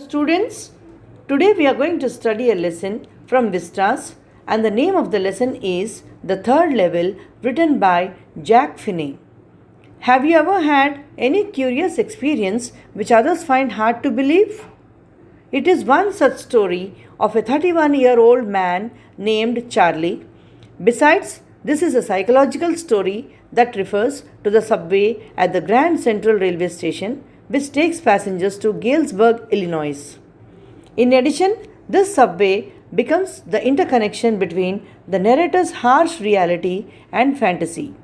students. Today we are going to study a lesson from Vistas, and the name of the lesson is The Third Level, written by Jack Finney. Have you ever had any curious experience which others find hard to believe? It is one such story of a 31-year-old man named Charlie. Besides, this is a psychological story that refers to the subway at the Grand Central Railway Station, which takes passengers to Galesburg, Illinois. In addition, this subway becomes the interconnection between the narrator's harsh reality and fantasy.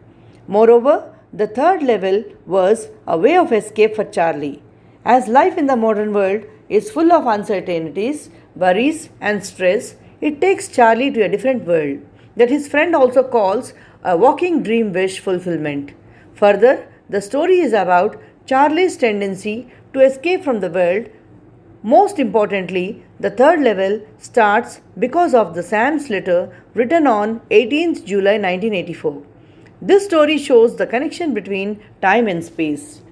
Moreover, the third level was a way of escape for Charlie. As life in the modern world is full of uncertainties, worries, and stress, it takes Charlie to a different world that his friend also calls a walking dream wish fulfillment. Further, the story is about Charlie's tendency to escape from the world. Most importantly, the third level starts because of the Sam's letter written on 18th July 1984. This story shows the connection between time and space.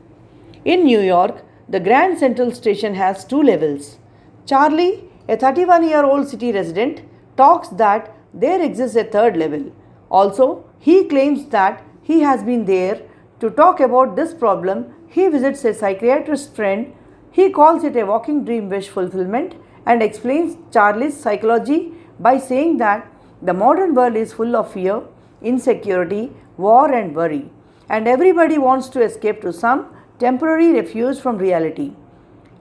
In New York, the Grand Central Station has two levels. Charlie, a 31-year-old city resident, talks that there exists a third level. Also, he claims that he has been there. To talk about this problem, he visits a psychiatrist friend. He calls it a walking dream wish fulfillment and explains Charlie's psychology by saying that the modern world is full of fear, insecurity, war and worry, and everybody wants to escape to some temporary refuge from reality.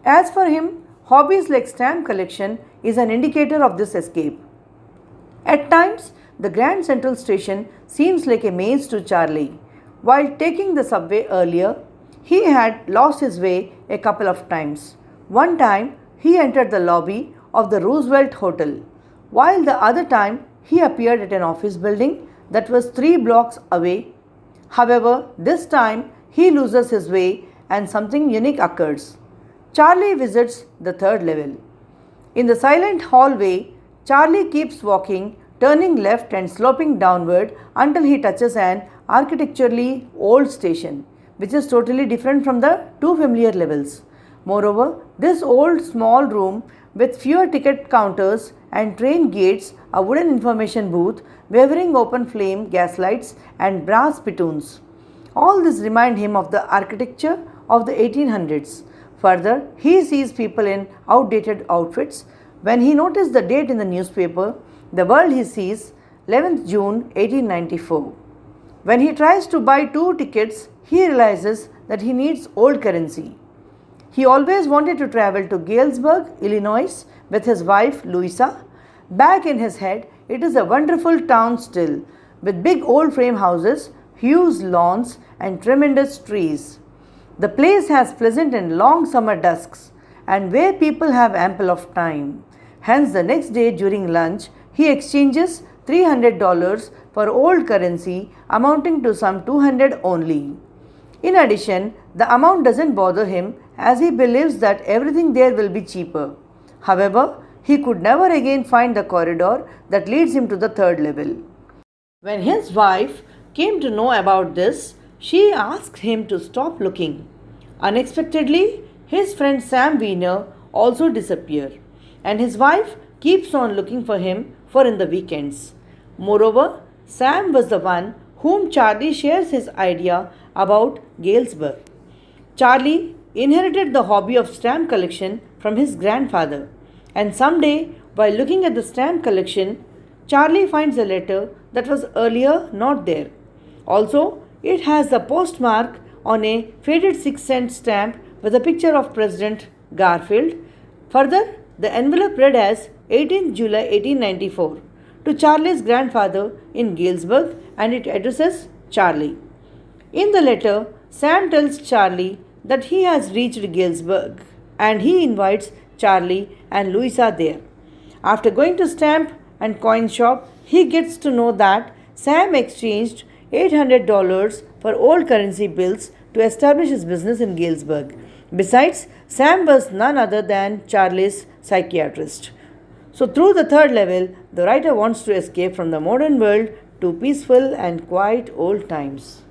As for him, hobbies like stamp collection is an indicator of this escape. At times, the Grand Central Station seems like a maze to Charlie. While taking the subway earlier, he had lost his way a couple of times. One time, he entered the lobby of the Roosevelt Hotel, while the other time he appeared at an office building that was 3 blocks away. However, this time he loses his way and something unique occurs. Charlie visits the third level. In the silent hallway, Charlie keeps walking, turning left and sloping downward until he touches an architecturally old station, which is totally different from the two familiar levels. Moreover, this old small room with fewer ticket counters and train gates, a wooden information booth, wavering open flame gas lights and brass spittoons. All this remind him of the architecture of the 1800s. Further, he sees people in outdated outfits. When he noticed the date in the newspaper, the world he sees 11th June 1894. When he tries to buy 2 tickets, he realizes that he needs old currency. He always wanted to travel to Galesburg, Illinois with his wife Louisa. Back in his head, it is a wonderful town still, with big old frame houses, huge lawns and tremendous trees. The place has pleasant and long summer dusks, and where people have ample of time. Hence, the next day during lunch, he exchanges $300 for old currency amounting to some 200 only. In addition, the amount doesn't bother him as he believes that everything there will be cheaper. However, he could never again find the corridor that leads him to the third level. When his wife came to know about this, she asked him to stop looking. Unexpectedly, his friend Sam Wiener also disappeared, and his wife keeps on looking for him for in the weekends. Moreover, Sam was the one whom Charlie shares his idea about Galesburg. Charlie inherited the hobby of stamp collection from his grandfather, and someday, while looking at the stamp collection, Charlie finds a letter that was earlier not there. Also, it has the postmark on a faded 6-cent stamp with a picture of President Garfield. Further, the envelope read as 18th July 1894 to Charlie's grandfather in Galesburg, and it addresses Charlie. In the letter, Sam tells Charlie that he has reached Galesburg and he invites Charlie and Louisa there. After going to stamp and coin shop, he gets to know that Sam exchanged $800 for old currency bills to establish his business in Galesburg. Besides, Sam was none other than Charlie's psychiatrist. So through the third level, the writer wants to escape from the modern world to peaceful and quiet old times.